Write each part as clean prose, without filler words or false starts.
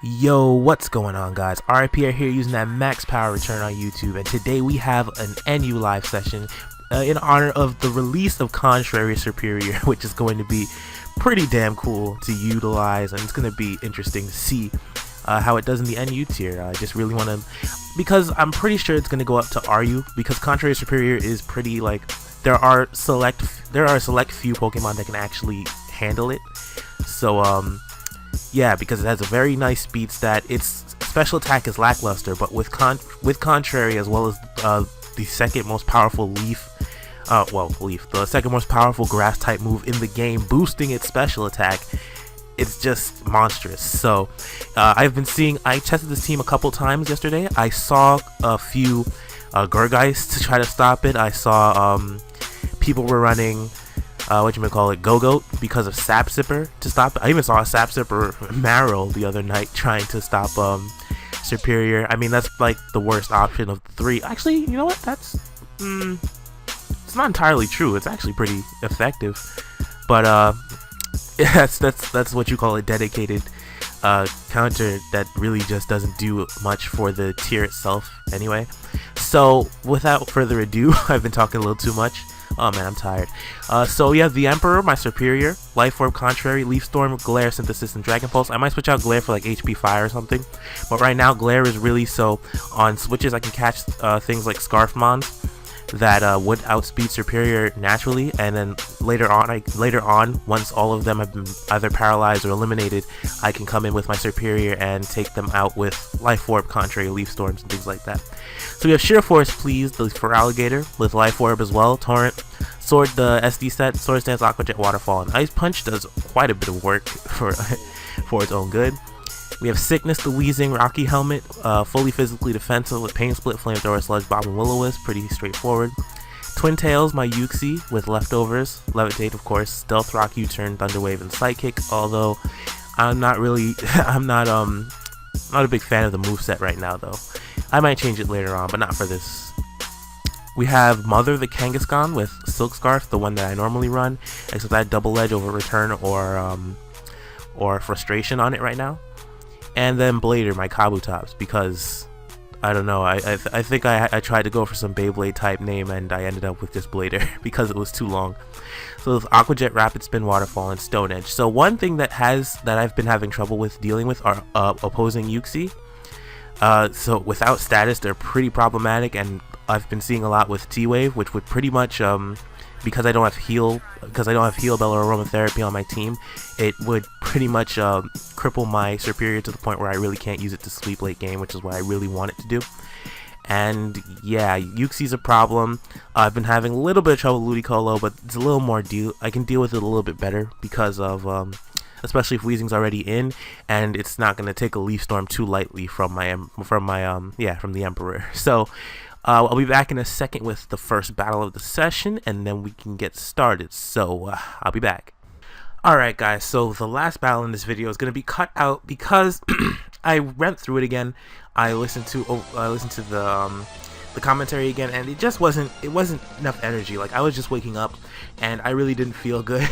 Yo, what's going on, guys? R.I.Pierre here using that max power return on YouTube, and today we have an NU live session in honor of the release of Contrary Serperior, which is going to be pretty damn cool to utilize, and it's going to be interesting to see how it does in the NU tier. I just really want to, because I'm pretty sure it's going to go up to RU, because Contrary Serperior is pretty, like, there are a select few Pokemon that can actually handle it. So yeah, because it has a very nice speed stat. Its special attack is lackluster, but with Contrary, as well as the second most powerful the second most powerful grass type move in the game, boosting its special attack, it's just monstrous. So I tested this team a couple times yesterday. I saw a few Gurgeist to try to stop it. I saw people were running Go-Goat because of Sap Sipper to stop it. I even saw a Sap Sipper Marrow the other night trying to stop Serperior. I mean, that's like the worst option of the three. Actually, you know what? That's it's not entirely true. It's actually pretty effective. But yeah, that's what you call a dedicated counter that really just doesn't do much for the tier itself anyway. So without further ado, I've been talking a little too much. Oh man, I'm tired. So yeah, the Emperor, my Serperior, Life Orb, Contrary, Leaf Storm, Glare, Synthesis, and Dragon Pulse. I might switch out Glare for like HP Fire or something, but right now Glare is really so on switches I can catch things like Scarfmons that would outspeed Serperior naturally, and then later on, once all of them have been either paralyzed or eliminated, I can come in with my Serperior and take them out with Life Orb, Contrary, Leaf Storms, and things like that. So we have Sheer Force, Please, the Feraligatr with Life Orb as well, Torrent, Sword, the SD set, Swords Dance, Aqua Jet, Waterfall, and Ice Punch does quite a bit of work for its own good. We have Sickness, the Wheezing, Rocky Helmet, fully physically defensive with Pain Split, Flamethrower, Sludge Bomb, and Will-O-Wisp, pretty straightforward. Twin Tails, my Uxie with Leftovers, Levitate, of course, Stealth Rock, U-Turn, Thunder Wave, and Psychic, although I'm not a big fan of the moveset right now, though. I might change it later on, but not for this. We have Mother, the Kangaskhan with Silk Scarf, the one that I normally run, except I had Double Edge over Return or Frustration on it right now. And then Blader, my Kabutops, because I don't know, I think I tried to go for some Beyblade type name and I ended up with just Blader because it was too long. So with Aqua Jet, Rapid Spin, Waterfall, and Stone Edge. So one thing that I've been having trouble with dealing with are opposing Uxie. So without status, they're pretty problematic, and I've been seeing a lot with T-Wave, which would pretty much because I don't have Heal Bell or Aromatherapy on my team, it would pretty much cripple my Serperior to the point where I really can't use it to sweep late game, which is what I really want it to do. And yeah, Uxie's a problem. I've been having a little bit of trouble with Ludicolo, but it's a little more I can deal with it a little bit better because of especially if Weezing's already in, and it's not going to take a Leaf Storm too lightly from the Emperor. So I'll be back in a second with the first battle of the session, and then we can get started. So I'll be back. Alright guys, so the last battle in this video is going to be cut out because I went through it again. I listened to the commentary again, and it just wasn't enough energy. Like, I was just waking up and I really didn't feel good.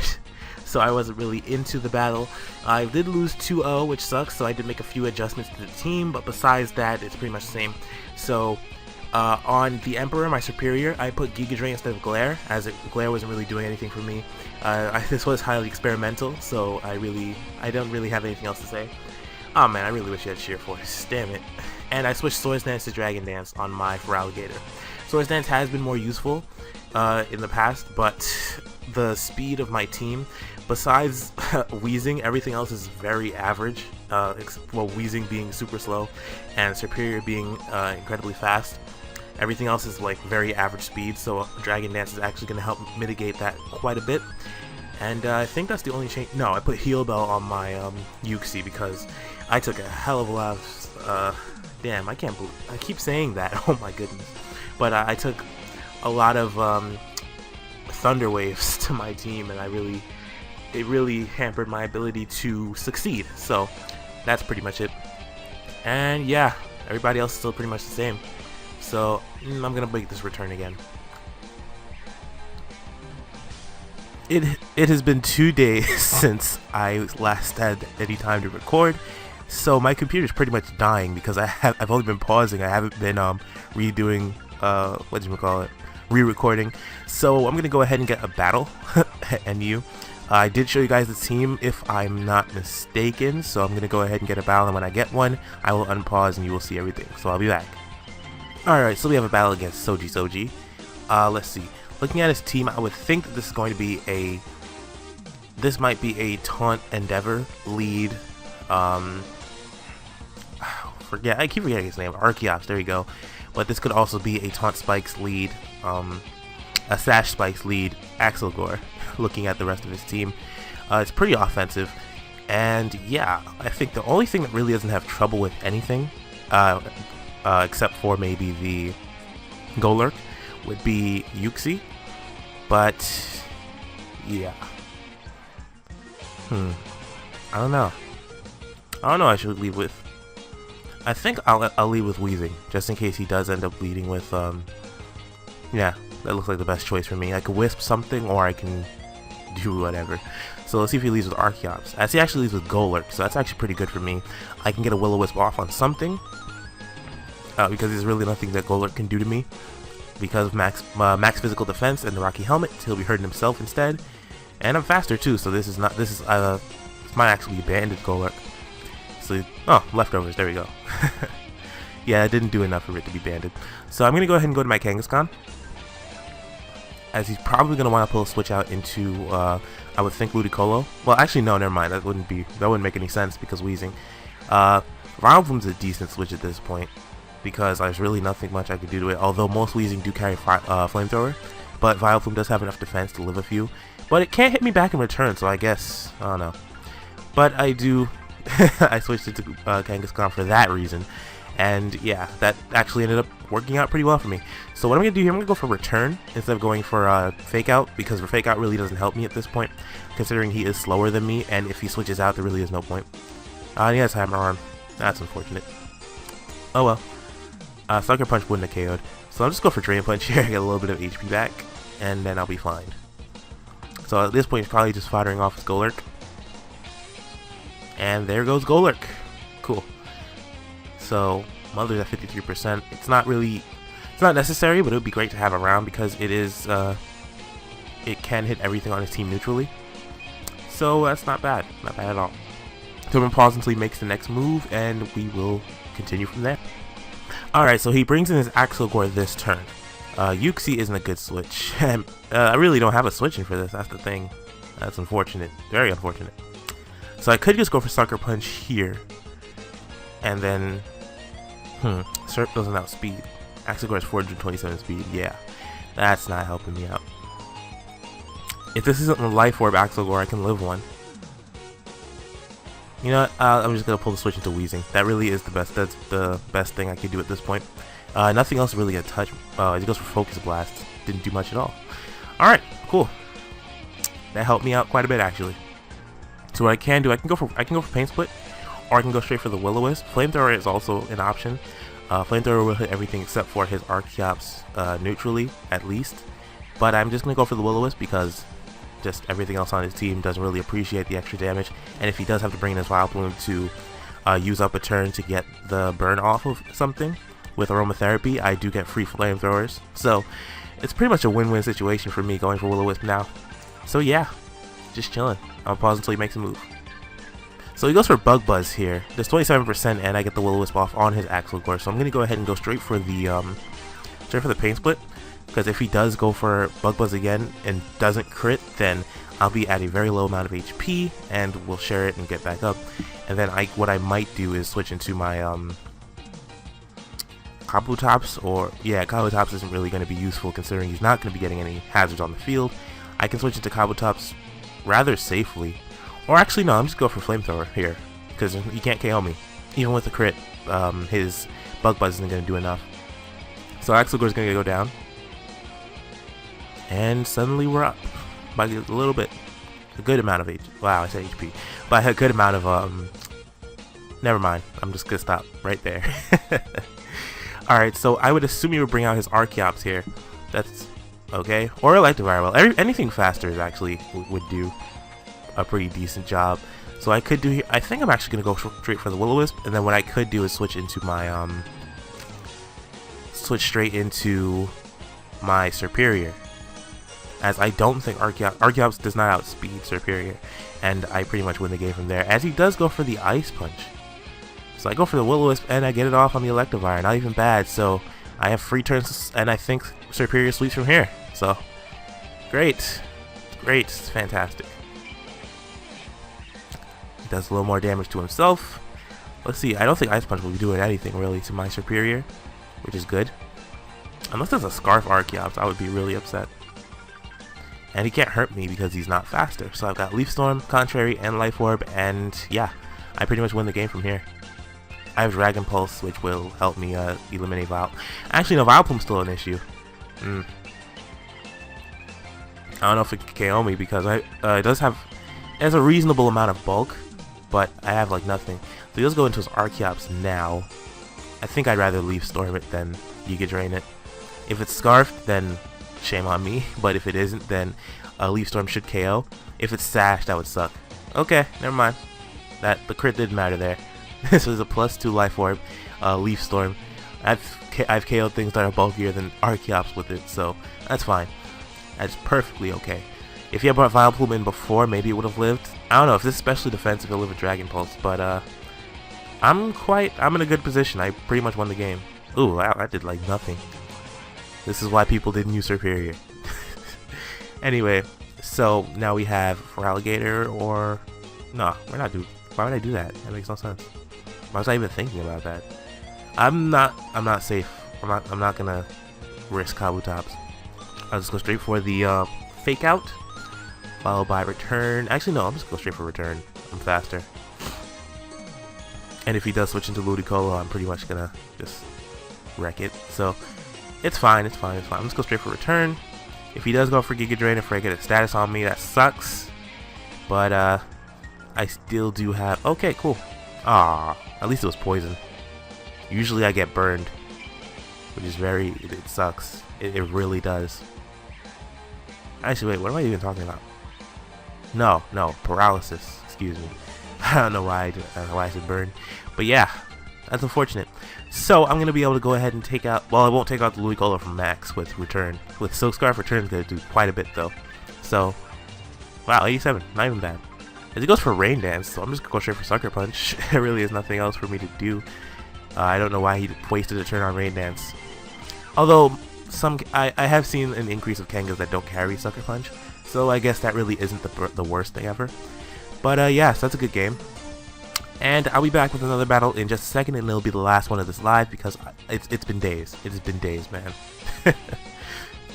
So I wasn't really into the battle. I did lose 2-0, which sucks, so I did make a few adjustments to the team, but besides that, it's pretty much the same. So on the Emperor, my Serperior, I put Giga Drain instead of Glare, as Glare wasn't really doing anything for me. This was highly experimental, so I don't really have anything else to say. Oh man, I really wish you had Sheer Force, damn it. And I switched Swords Dance to Dragon Dance on my Feraligatr. Swords Dance has been more useful in the past, but the speed of my team, besides Weezing, everything else is very average. Well, Weezing being super slow and Serperior being incredibly fast. Everything else is like very average speed, so Dragon Dance is actually going to help mitigate that quite a bit. And I think that's the only change. No, I put Heal Bell on my Uxie because I took a hell of a lot of damn, I can't believe I keep saying that. Oh my goodness. But I took a lot of Thunder Waves to my team, and it really hampered my ability to succeed. So that's pretty much it. And yeah, everybody else is still pretty much the same. So I'm gonna make this return again. It has been 2 days since I last had any time to record, So my computer's pretty much dying because I've only been pausing. I haven't been redoing re-recording. So I'm gonna go ahead and get a battle and I did show you guys the team if I'm not mistaken, so I'm gonna go ahead and get a battle, and when I get one I will unpause and you will see everything. So I'll be back. Alright, so we have a battle against Soji. Let's see. Looking at his team, I would think that this is going to be this might be a taunt endeavor lead. I keep forgetting his name. Archeops, there you go. But this could also be a taunt spikes lead, a sash spikes lead Axelgor. Looking at the rest of his team, it's pretty offensive, and yeah, I think the only thing that really doesn't have trouble with anything, except for maybe the Golurk, would be Yuxi. But yeah, I don't know. I should lead with. I think I'll lead with Wheezing, just in case he does end up leading with. Yeah, that looks like the best choice for me. I could Wisp something, or I can do whatever. So let's see if he leads with Archeops. As he actually leads with Golurk, so that's actually pretty good for me. I can get a Will-O-Wisp off on something, because there's really nothing that Golurk can do to me. Because of max physical defense and the Rocky Helmet, he'll be hurting himself instead. And I'm faster too, so this might actually be banded Golurk. So, leftovers, there we go. Yeah, I didn't do enough for it to be banded. So I'm gonna go ahead and go to my Kangaskhan, as he's probably gonna want to pull a switch out into I would think Ludicolo. Well, actually no, never mind. That wouldn't make any sense because Wheezing. Vileplume's a decent switch at this point because there's really nothing much I could do to it. Although most Wheezing do carry Flamethrower, but Vileplume does have enough defense to live a few. But it can't hit me back in return, so I guess I don't know. But I do. I switched it to Kangaskhan for that reason. And yeah, that actually ended up working out pretty well for me. So what I'm going to do here, I'm going to go for Return instead of going for Fake Out, because Fake Out really doesn't help me at this point, considering he is slower than me, and if he switches out, there really is no point. He has Hammer Arm. That's unfortunate. Oh well. Sucker Punch wouldn't have KO'd. So I'll just go for Drain Punch here, get a little bit of HP back, and then I'll be fine. So at this point, he's probably just firing off his Golurk. And there goes Golurk. Cool. So Mother's at 53%. It's not necessary, but it would be great to have around because it is it can hit everything on his team neutrally. So that's not bad at all. So I'm gonna pause until he makes the next move, and we will continue from there. Alright, so he brings in his Axelgor this turn. Yuxi isn't a good switch. I really don't have a switch in for this, that's the thing. That's unfortunate. Very unfortunate. So I could just go for Sucker Punch here. And then Serp doesn't outspeed. Axelgor has 427 speed. Yeah, that's not helping me out. If this isn't a Life Orb Axelgor, I can live one. You know what? I'm just gonna pull the switch into Wheezing. That really is the best. That's the best thing I can do at this point. Nothing else really a touch. It goes for Focus Blast. Didn't do much at all. All right, cool. That helped me out quite a bit actually. So what I can do, I can go for Pain Split, or I can go straight for the Will-O-Wisp. Flamethrower is also an option. Flamethrower will hit everything except for his Archeops neutrally, at least. But I'm just going to go for the Will-O-Wisp because just everything else on his team doesn't really appreciate the extra damage. And if he does have to bring in his Vileplume to use up a turn to get the burn off of something with Aromatherapy, I do get free Flamethrowers. So it's pretty much a win-win situation for me going for Will-O-Wisp now. So yeah, just chilling. I'll pause until he makes a move. So he goes for Bug Buzz here. There's 27% and I get the Will-O-Wisp off on his Axelgor. So I'm going to go ahead and go straight for the Pain Split. Because if he does go for Bug Buzz again and doesn't crit, then I'll be at a very low amount of HP and we'll share it and get back up. And then what I might do is switch into my Kabutops, or yeah, Kabutops isn't really going to be useful considering he's not going to be getting any hazards on the field. I can switch into Kabutops rather safely. Or actually no, I'm just going for Flamethrower here because he can't KO me. Even with the crit, his Bug Buzz isn't going to do enough. So Axelgor is going to go down. And suddenly we're up by a little bit. A good amount of HP. Wow, I said HP. By a good amount of, never mind. I'm just going to stop right there. Alright, so I would assume you would bring out his Archeops here. That's okay. Or Electivire. Well, anything faster is actually would do a pretty decent job. So I could do here. I think I'm actually gonna go straight for the Will-O-Wisp, and then what I could do is switch into my switch straight into my Serperior, as I don't think Archeops does not outspeed Serperior, and I pretty much win the game from there. As he does go for the Ice Punch, so I go for the Will-O-Wisp and I get it off on the Electivire. Not even bad. So I have free turns, and I think Serperior sweeps from here. So great, great, it's fantastic. Does a little more damage to himself. Let's see, I don't think Ice Punch will be doing anything really to my Serperior, which is good. Unless there's a Scarf Archeops, I would be really upset. And he can't hurt me because he's not faster. So I've got Leaf Storm, Contrary, and Life Orb, and yeah, I pretty much win the game from here. I have Dragon Pulse, which will help me eliminate Vileplume. Actually, no, Vileplume's still an issue. I don't know if it can KO me because it has a reasonable amount of bulk, but I have like nothing. So he does go into his Archeops now. I think I'd rather Leaf Storm it than Giga Drain it. If it's Scarfed, then shame on me. But if it isn't, then Leaf Storm should KO. If it's Sash, that would suck. Okay, never mind. The crit didn't matter there. This was a +2 Life Orb, Leaf Storm. I've KO'd things that are bulkier than Archeops with it, so that's fine. That's perfectly okay. If he had brought Vileplume in before, maybe it would have lived. I don't know if this is especially defensive, it'll live with Dragon Pulse, but I'm in a good position. I pretty much won the game. Ooh, I did like nothing. This is why people didn't use Serperior. Anyway, so now we have Feraligatr, or no, we're not doing. Why would I do that? That makes no sense. Why was I even thinking about that? I'm not safe. I'm not gonna risk Kabutops. I'll just go straight for the Fake Out, followed by Return. Actually, no, I'm just gonna go straight for Return. I'm faster. And if he does switch into Ludicolo, I'm pretty much gonna just wreck it. So it's fine, it's fine, it's fine. I'm just go straight for Return. If he does go for Giga Drain, if I get a status on me, that sucks. But I still do have. Okay, cool. Ah, at least it was poison. Usually I get burned, which is it sucks. It really does. Actually, wait, what am I even talking about? No, paralysis. Excuse me. I don't know why I said burn, but yeah, that's unfortunate. So I'm gonna be able to go ahead and take out. Well, I won't take out the Ludicolo from Max with Return. With Silk Scarf, Return is gonna do quite a bit though. So, wow, 87, not even bad. As he goes for Rain Dance, so I'm just gonna go straight for Sucker Punch. There really is nothing else for me to do. I don't know why he wasted a turn on Rain Dance. Although I have seen an increase of Kangas that don't carry Sucker Punch, so I guess that really isn't the worst thing ever. But yeah, so that's a good game. And I'll be back with another battle in just a second, and it'll be the last one of this live because it's been days. It has been days, man.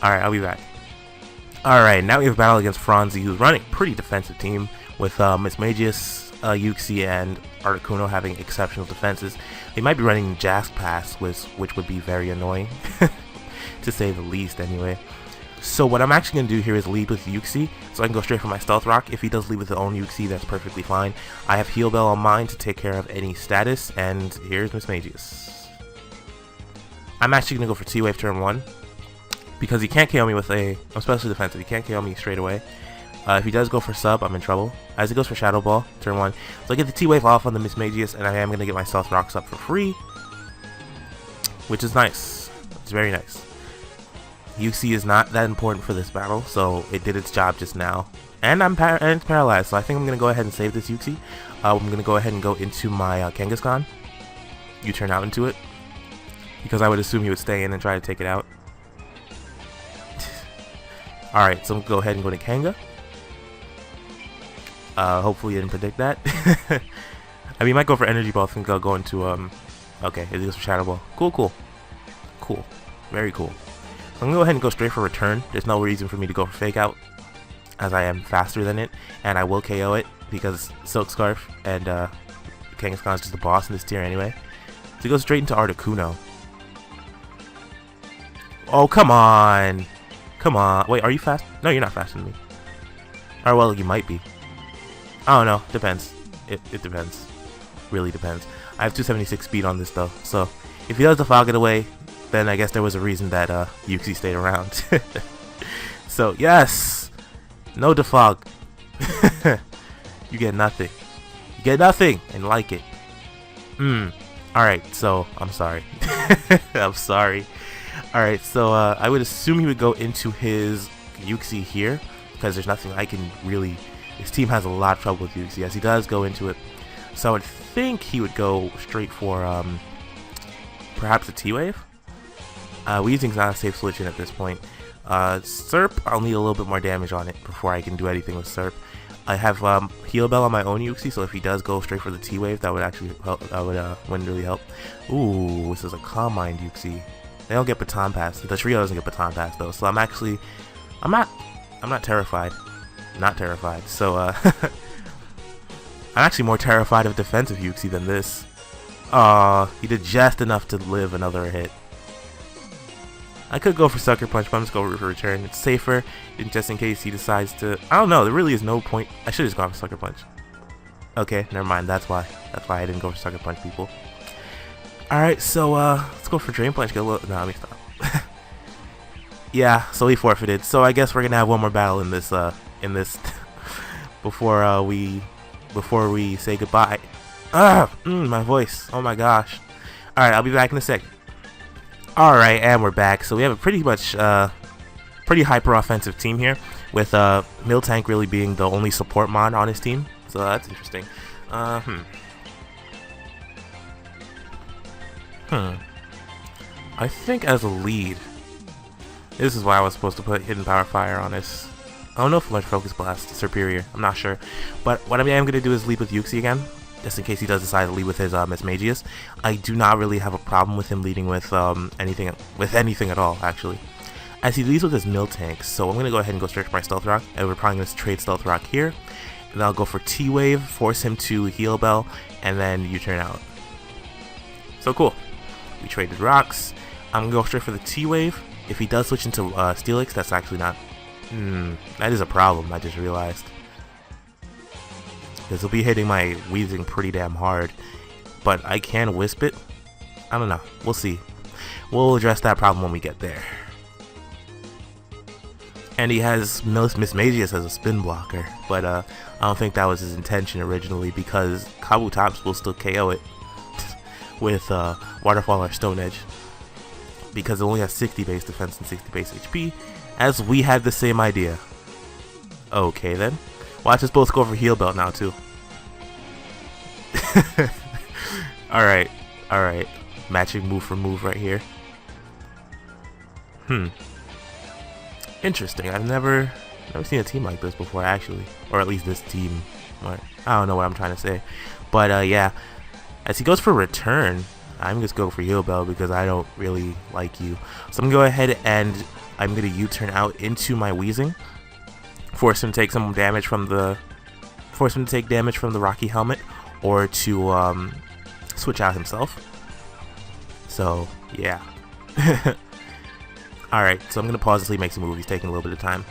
Alright, I'll be back. Alright, now we have a battle against Franzi, who's running a pretty defensive team with Mismagius, Uxie, and Articuno having exceptional defenses. They might be running Jask Pass, which would be very annoying, to say the least anyway. So what I'm actually going to do here is lead with Uxie, so I can go straight for my Stealth Rock. If he does lead with his own Uxie, that's perfectly fine. I have Heal Bell on mine to take care of any status, and here's Mismagius. I'm actually going to go for T-Wave turn 1, because he can't KO me with I'm especially defensive, he can't KO me straight away. If he does go for Sub, I'm in trouble. As he goes for Shadow Ball, turn 1. So I get the T-Wave off on the Mismagius, and I am going to get my Stealth Rocks up for free, which is nice. It's very nice. Uxie is not that important for this battle, so it did its job just now. And it's paralyzed, so I think I'm going to go ahead and save this Uxie. I'm going to go ahead and go into my Kangaskhan. You turn out into it, because I would assume he would stay in and try to take it out. Alright, so I'm going to go ahead and go to Kanga. Hopefully you didn't predict that. I mean, he might go for Energy Ball and go into, okay, it goes for Shadow Ball. Cool. Very cool. So I'm going to go ahead and go straight for Return. There's no reason for me to go for Fake Out, as I am faster than it, and I will KO it, because Silk Scarf and Kangaskhan is just the boss in this tier anyway. So he goes straight into Articuno. Oh, come on! Wait, are you fast? No, you're not faster than me. Or, well, you might be. I don't know. Depends. It depends. Really depends. I have 276 speed on this, though, so if he does the Fog It Away, then I guess there was a reason that Uxie stayed around. So, yes! No defog. You get nothing. get nothing and like it. Alright, so I'm sorry. I'm sorry. Alright, so I would assume he would go into his Uxie here, because there's nothing I can really... His team has a lot of trouble with Uxie. Yes, he does go into it. So I would think he would go straight for perhaps a T-Wave. Weezing's not a safe solution at this point. Serp, I'll need a little bit more damage on it before I can do anything with Serp. I have Heal Bell on my own Uxie, so if he does go straight for the T-Wave, that would actually help. That wouldn't really help. Ooh, this is a Calm Mind Uxie. They don't get Baton Pass. The trio doesn't get Baton Pass though, so I'm not terrified. Not terrified. So I'm actually more terrified of defensive Uxie than this. He did just enough to live another hit. I could go for Sucker Punch, but I'm just going for Return. It's safer, just in case he decides to... I don't know, there really is no point. I should have just gone for Sucker Punch. Okay, never mind, that's why. That's why I didn't go for Sucker Punch, people. Alright, so, let's go for Drain Punch. Get a little... No, let me stop. Yeah, so he forfeited. So I guess we're gonna have one more battle in this, before we say goodbye. My voice. Oh my gosh. Alright, I'll be back in a second. Alright, and we're back. So we have a pretty much pretty hyper offensive team here, with Miltank really being the only support mon on his team. So that's interesting. I think as a lead, this is why I was supposed to put Hidden Power Fire on this. I don't know if Large Focus Blast, Serperior, I'm not sure. But what I am going to do is lead with Uxie again, just in case he does decide to lead with his Mismagius. I do not really have a problem with him leading with anything at all, actually. As he leads with his Miltank, so I'm going to go ahead and go straight for my Stealth Rock, and we're probably going to trade Stealth Rock here. And I'll go for T-Wave, force him to Heal Bell, and then U-turn out. So cool. We traded rocks. I'm going to go straight for the T-Wave. If he does switch into Steelix, that's actually not... that is a problem, I just realized. Because he'll be hitting my Weezing pretty damn hard. But I can Wisp it. I don't know. We'll see. We'll address that problem when we get there. And he has Mismagius as a spin blocker. But I don't think that was his intention originally, because Kabutops will still KO it with Waterfall or Stone Edge. Because it only has 60 base defense and 60 base HP. As we had the same idea. Okay then. Watch us both go for Heal Belt now too. Alright. Alright. Matching move for move right here. Interesting. I've never seen a team like this before, actually. Or at least this team. I don't know what I'm trying to say. But yeah. As he goes for Return, I'm just going for Heal Belt because I don't really like you. So I'm going to go ahead and I'm going to U-turn out into my Weezing. Force him to take some damage from the... Rocky Helmet. Or to switch out himself. So, yeah. Alright, so I'm going to pause this. He makes a move. He's taking a little bit of time.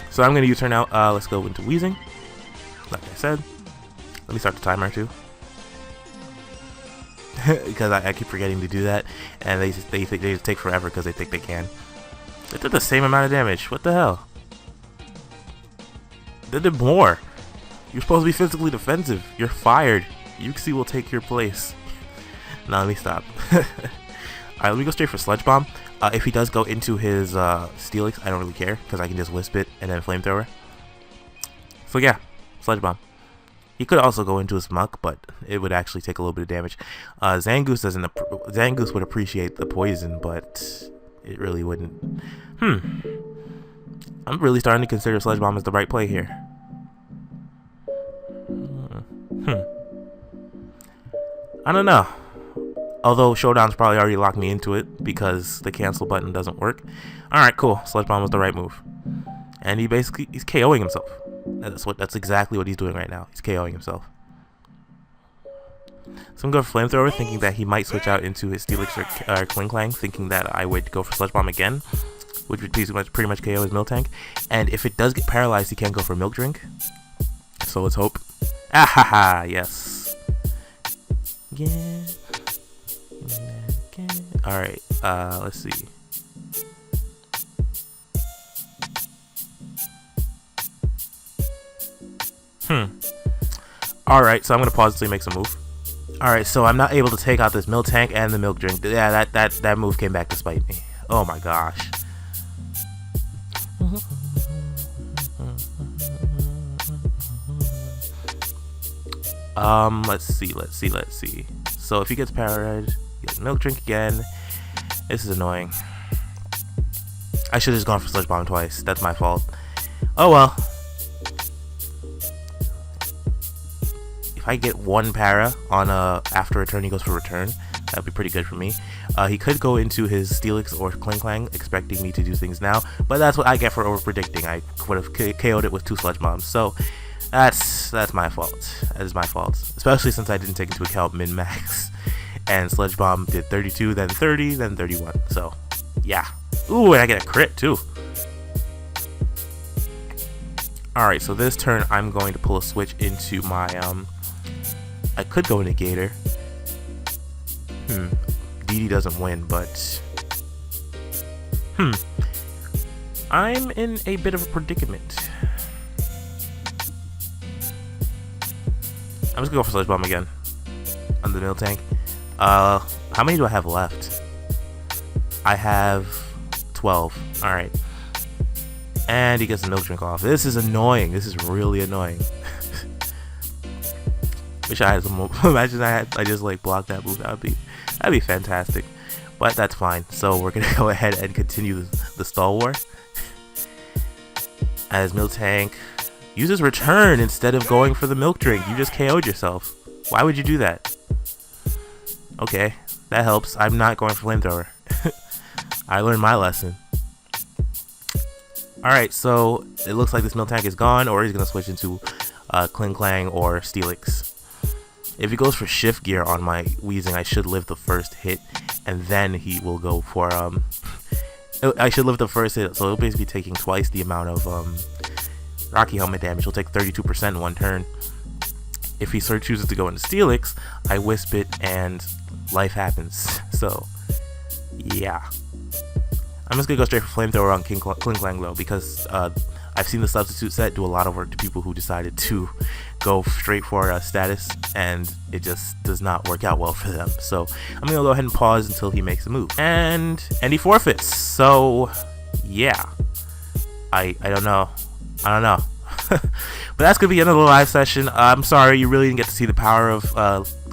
So I'm going to U-turn out. Let's go into Weezing. Like I said. Let me start the timer too. Because I keep forgetting to do that. And they just take forever because they think they can. They did the same amount of damage. What the hell? They did more. You're supposed to be physically defensive. You're fired. Uxie will take your place. Now let me stop. Alright, let me go straight for Sludge Bomb. If he does go into his Steelix, I don't really care, because I can just Wisp it and then Flamethrower. So yeah, Sludge Bomb. He could also go into his Muck, but it would actually take a little bit of damage. Zangoose Zangoose would appreciate the poison, but it really wouldn't. I'm really starting to consider Sludge Bomb as the right play here. I don't know. Although Showdown's probably already locked me into it because the cancel button doesn't work. Alright, cool. Sludge Bomb was the right move. And he's KOing himself. That's exactly what he's doing right now. He's KOing himself. So I'm going for Flamethrower, thinking that he might switch out into his Steelix or Kling Klang, thinking that I would go for Sludge Bomb again, which would pretty much KO his Miltank. And if it does get paralyzed, he can go for Milk Drink. So let's hope. Ahaha, yes. Yeah. Alright, let's see. Alright, so I'm gonna pause until he makes a move. Alright, so I'm not able to take out this milk tank and the milk drink. Yeah, that move came back to spite me. Oh my gosh. Let's see. So if he gets powered, he gets milk drink again. This is annoying. I should have just gone for Sludge Bomb twice. That's my fault. Oh well. If I get one para on after return, he goes for return. That'd be pretty good for me. He could go into his Steelix or Clang Clang, expecting me to do things now, but that's what I get for over predicting. I would have KO'd it with 2 Sludge Bombs. So that's my fault. That is my fault, especially since I didn't take into account min max. And Sludge Bomb did 32, then 30, then 31. So yeah. Ooh, and I get a crit too. Alright, so this turn I'm going to pull a switch into my I could go Negator. DD doesn't win, but I'm in a bit of a predicament. I'm just gonna go for Sludge Bomb again on the mill tank. How many do I have left? I have 12. Alright. And he gets the milk drink off. This is annoying. This is really annoying. Wish I had some more. Imagine I just like blocked that move. That'd be fantastic. But that's fine. So we're gonna go ahead and continue the stall war. As Milk Tank uses return instead of going for the milk drink. You just KO'd yourself. Why would you do that? Okay, that helps. I'm not going for flamethrower. I learned my lesson. Alright, so it looks like this Milk Tank is gone, or he's gonna switch into Cling Clang or Steelix. If he goes for shift gear on my Weezing, I should live the first hit, and then he will go for I should live the first hit, so he'll basically be taking twice the amount of Rocky Helmet damage. He'll take 32% in one turn. If he chooses to go into Steelix, I Wisp it and life happens. So yeah, I'm just gonna go straight for flamethrower on Cling Clang though, because I've seen the substitute set do a lot of work to people who decided to go straight for status, and it just does not work out well for them. So I'm gonna go ahead and pause until he makes a move, and he forfeits. So yeah, I don't know. But that's gonna be another live session. I'm sorry you really didn't get to see the power of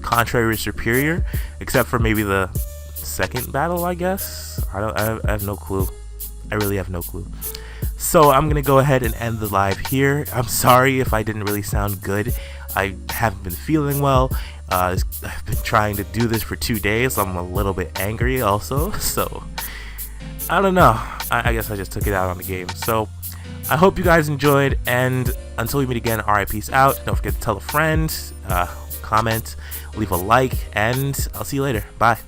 Contrary Serperior, except for maybe the second battle, I guess. I have no clue. I really have no clue. So I'm gonna go ahead and end the live here. I'm sorry if I didn't really sound good. I haven't been feeling well. I've been trying to do this for 2 days, so I'm a little bit angry also. So I don't know. I guess I just took it out on the game. So I hope you guys enjoyed, and until we meet again, alright, peace out. Don't forget to tell a friend, comment, leave a like, and I'll see you later. Bye.